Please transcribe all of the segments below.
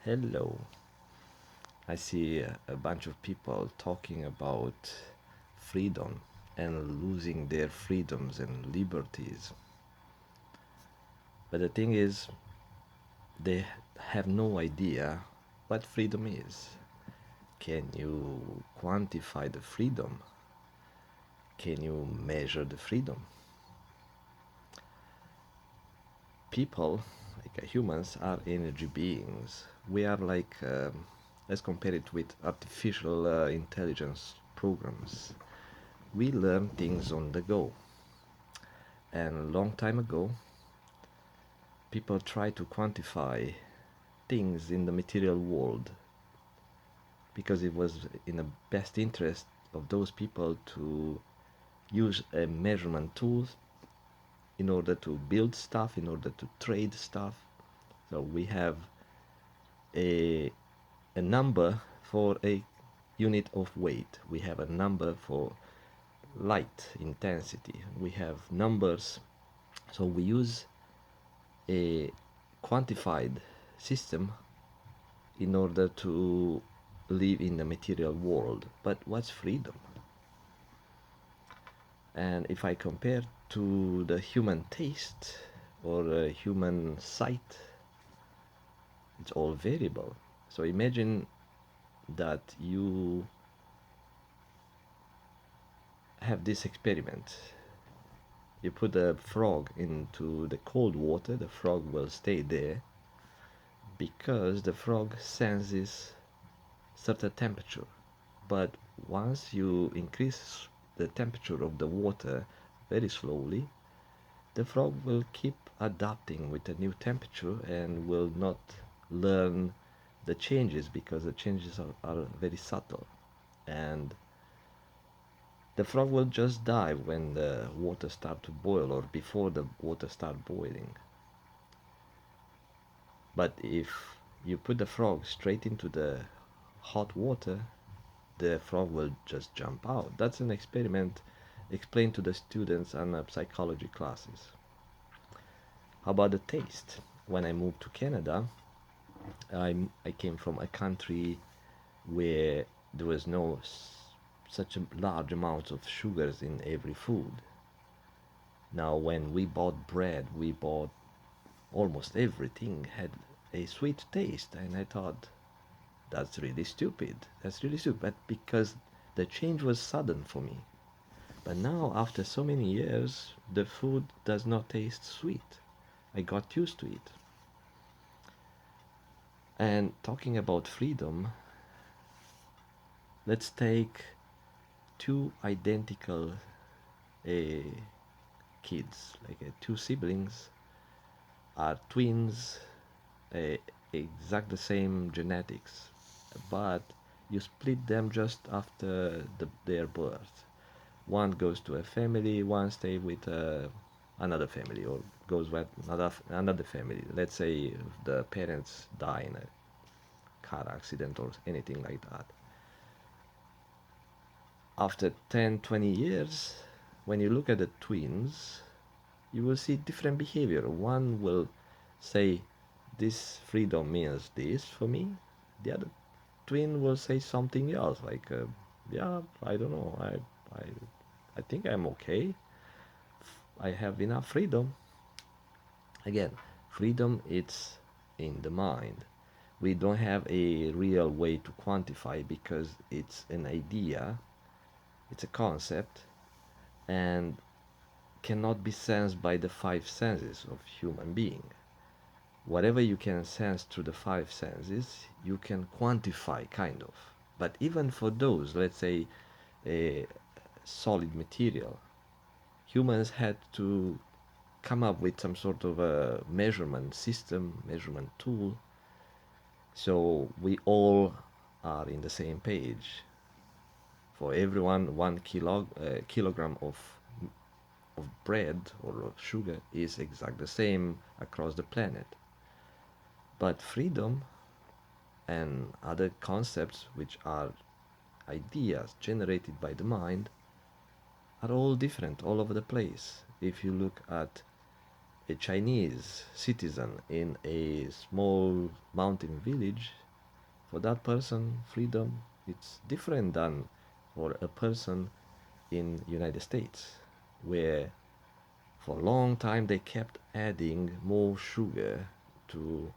Hello. I see a bunch of people talking about freedom and losing their freedoms and liberties. But the thing is, they have no idea what freedom is. Can you quantify the freedom? Can you measure the freedom? People, like humans, are energy beings. We are like, let's compare it with artificial intelligence programs. We learn things on the go. And a long time ago, people tried to quantify things in the material world because it was in the best interest of those people to use a measurement tools in order to build stuff, in order to trade stuff. So we have a, a number for a unit of weight. We have a number for light intensity. We have numbers. So we use a quantified system in order to live in the material world. But what's freedom? And if I compare to the human taste or a human sight, it's all variable. So imagine that you have this experiment. You put a frog into the cold water, the frog will stay there because the frog senses certain temperature. But once you increase the temperature of the water very slowly, the frog will keep adapting with the new temperature and will not learn the changes because the changes are very subtle. And the frog will just die when the water start to boil or before the water start boiling. But if you put the frog straight into the hot water, the frog will just jump out. That's an experiment explained to the students in psychology classes. How about the taste? When I moved to Canada, I came from a country where there was no such a large amount of sugars in every food. Now, when we bought bread, we bought almost everything had a sweet taste, and I thought that's really stupid. That's really stupid, but because the change was sudden for me. But now, after so many years, the food does not taste sweet. I got used to it. And talking about freedom, let's take two identical uh, kids, like two siblings, are twins, uh, exact the same genetics, but you split them just after their birth. One goes to a family, one stay with another family, or goes with another family. Let's say the parents die in a car accident or anything like that. After 10, 20 years, when you look at the twins, you will see different behavior. One will say, this freedom means this for me. The other twin will say something else, like, yeah, I don't know, I think I'm okay. I have enough freedom. Again, freedom it's in the mind. We don't have a real way to quantify because it's an idea, it's a concept, and cannot be sensed by the five senses of human being. Whatever you can sense through the five senses, you can quantify kind of. But even for those, let's say a solid material, humans had to come up with some sort of a measurement system, measurement tool, so we all are in the same page. For everyone, 1 kilogram of bread or of sugar is exact the same across the planet. But freedom and other concepts, which are ideas generated by the mind, are all different all over the place. If you look at a Chinese citizen in a small mountain village, for that person, freedom it's different than for a person in United States, where for a long time they kept adding more sugar to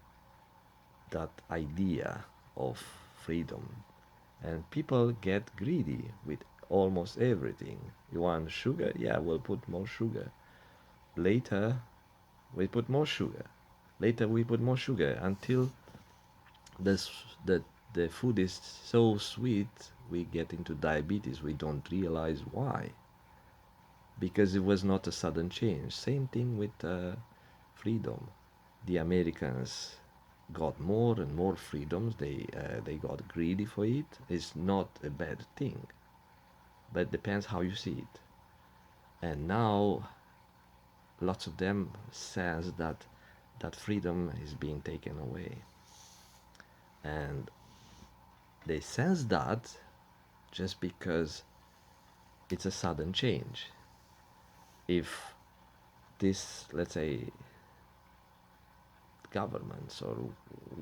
that idea of freedom. And people get greedy with almost everything. You want sugar? Yeah, we'll put more sugar. Later, we put more sugar. Later, we put more sugar until this, the, the food is so sweet, we get into diabetes. We don't realize why. Because it was not a sudden change. Same thing with freedom. The Americans got more and more freedoms. They got greedy for it. It's not a bad thing, but it depends how you see it. And now lots of them says that that freedom is being taken away, and they sense that just because it's a sudden change. If this, let's say, governments or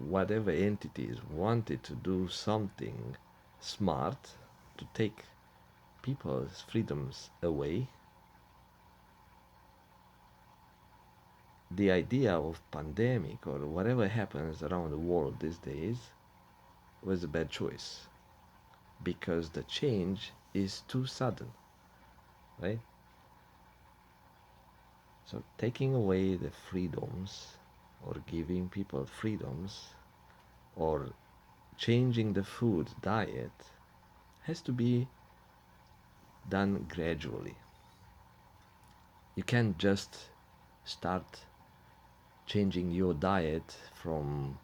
whatever entities wanted to do something smart to take people's freedoms away, the idea of pandemic or whatever happens around the world these days was a bad choice, because the change is too sudden, right? So taking away the freedoms or giving people freedoms or changing the food diet has to be done gradually. You can't just start changing your diet from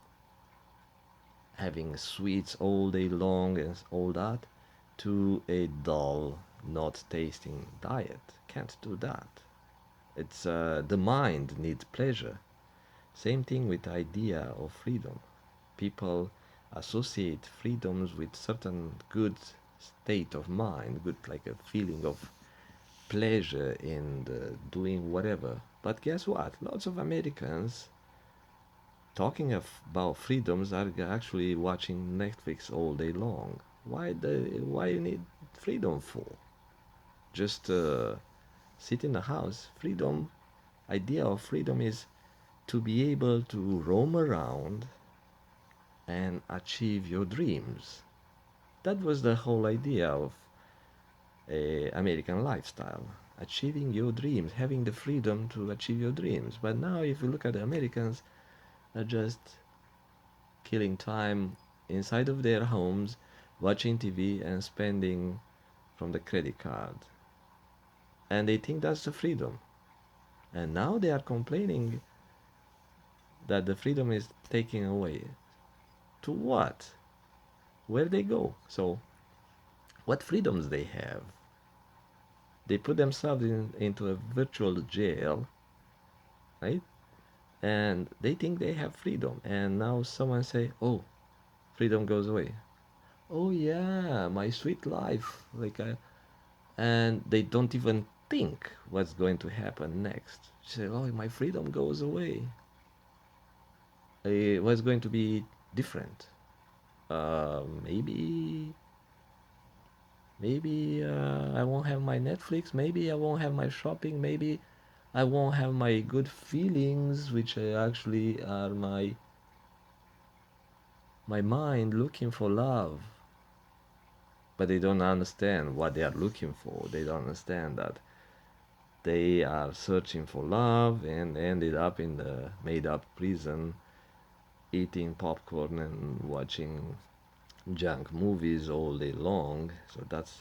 having sweets all day long and all that to a dull, not tasting diet. Can't do that. It's the mind needs pleasure. Same thing with the idea of freedom. People associate freedoms with certain good state of mind, good like a feeling of pleasure in doing whatever. But guess what? Lots of Americans talking about freedoms are actually watching Netflix all day long. Why you need freedom for? Just sit in the house. Freedom, idea of freedom is to be able to roam around and achieve your dreams. That was the whole idea of a American lifestyle. Achieving your dreams, having the freedom to achieve your dreams. But now if you look at the Americans, they're just killing time inside of their homes, watching TV and spending from the credit card. And they think that's the freedom. And now they are complaining that the freedom is taken away. To what? Where they go? So, what freedoms they have? They put themselves into a virtual jail, right? And they think they have freedom. And now someone say, "Oh, freedom goes away." Oh yeah, my sweet life. And they don't even think what's going to happen next. Say, "Oh, my freedom goes away. What's going to be different? Maybe I won't have my Netflix. Maybe I won't have my shopping. Maybe I won't have my good feelings, which actually are my mind looking for love." But they don't understand what they are looking for. They don't understand that they are searching for love and ended up in the made up prison, eating popcorn and watching junk movies all day long. So that's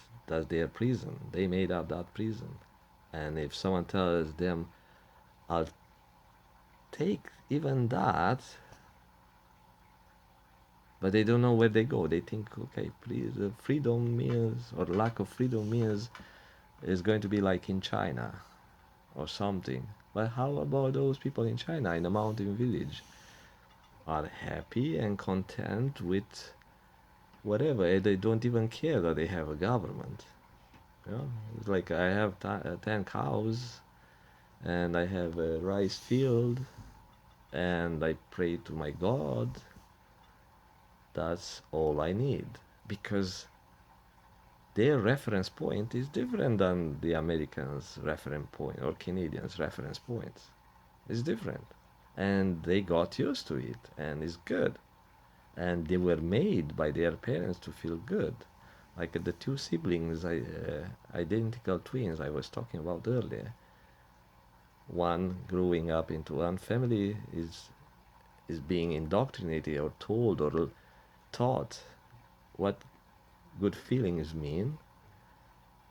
their prison. They made up that prison. And if someone tells them, "I'll take even that," but they don't know where they go. They think, okay, please, freedom means, or lack of freedom means, is going to be like in China or something. But how about those people in China, in a mountain village, are happy and content with whatever? They don't even care that they have a government. You know, it's like I have 10 cows. and I have a rice field, and I pray to my God. That's all I need, because their reference point is different than the Americans' reference point or Canadians' reference points. It's different. And they got used to it, and it's good. And they were made by their parents to feel good. Like the two siblings, identical twins I was talking about earlier. One growing up into one family is being indoctrinated or told or taught what good feelings mean,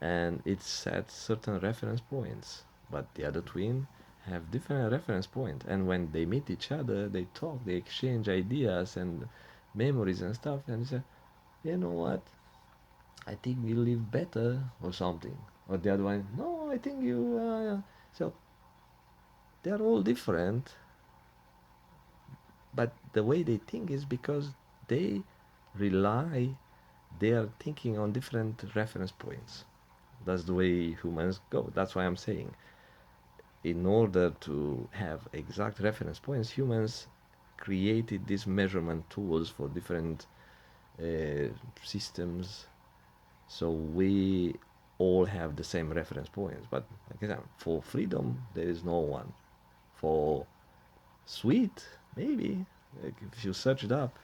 and it sets certain reference points. But the other twin have different reference point, and when they meet each other, they talk, they exchange ideas and memories and stuff, and they say, you know what? I think you live better or something. Or the other one, no, I think you. So they're all different, but the way they think is because they rely, they are thinking on different reference points. That's the way humans go. That's why I'm saying, in order to have exact reference points, humans created these measurement tools for different uh, systems, so we all have the same reference points. But like I said, for freedom, there is no one. For sweet, maybe, like if you search it up,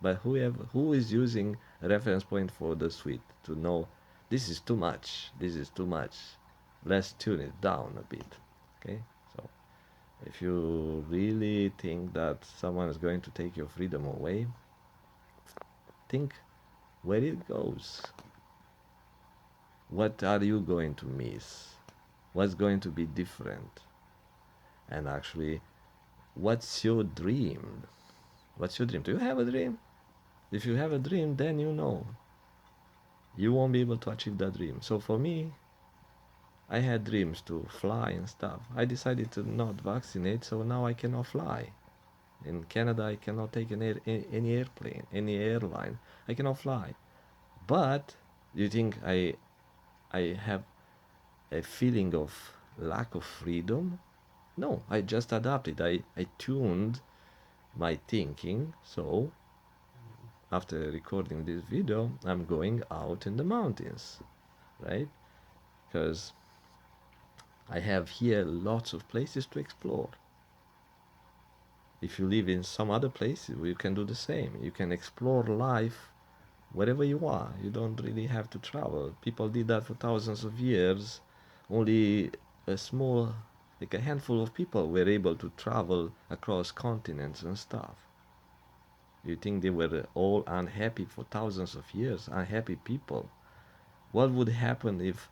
but who is using a reference point for the sweet to know this is too much, this is too much, let's tune it down a bit. Okay, so if you really think that someone is going to take your freedom away, think where it goes. What are you going to miss? What's going to be different? And actually, what's your dream? What's your dream? Do you have a dream? If you have a dream, then you know you won't be able to achieve that dream. So for me, I had dreams to fly and stuff. I decided to not vaccinate, so now I cannot fly. In Canada, I cannot take any airplane, any airline. I cannot fly. But do you think I have a feeling of lack of freedom? No, I just adapted. I tuned my thinking. So after recording this video, I'm going out in the mountains, right? Because I have here lots of places to explore. If you live in some other place, you can do the same. You can explore life wherever you are. You don't really have to travel. People did that for thousands of years. Only a small, like a handful of people were able to travel across continents and stuff. You think they were all unhappy for thousands of years? Unhappy people. What would happen if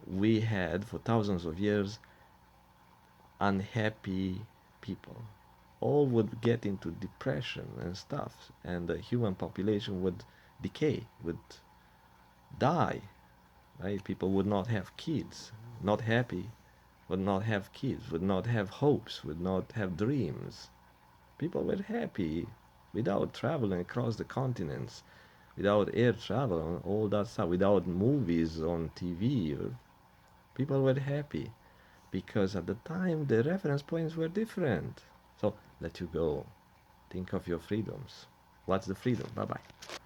we had for thousands of years unhappy people? All would get into depression and stuff, and the human population would decay, would die, right? People would not have kids, not happy, would not have kids, would not have hopes, would not have dreams. People were happy without traveling across the continents, without air travel and all that stuff, without movies on TV. People were happy because at the time the reference points were different. So let you go. Think of your freedoms. What's the freedom? Bye bye.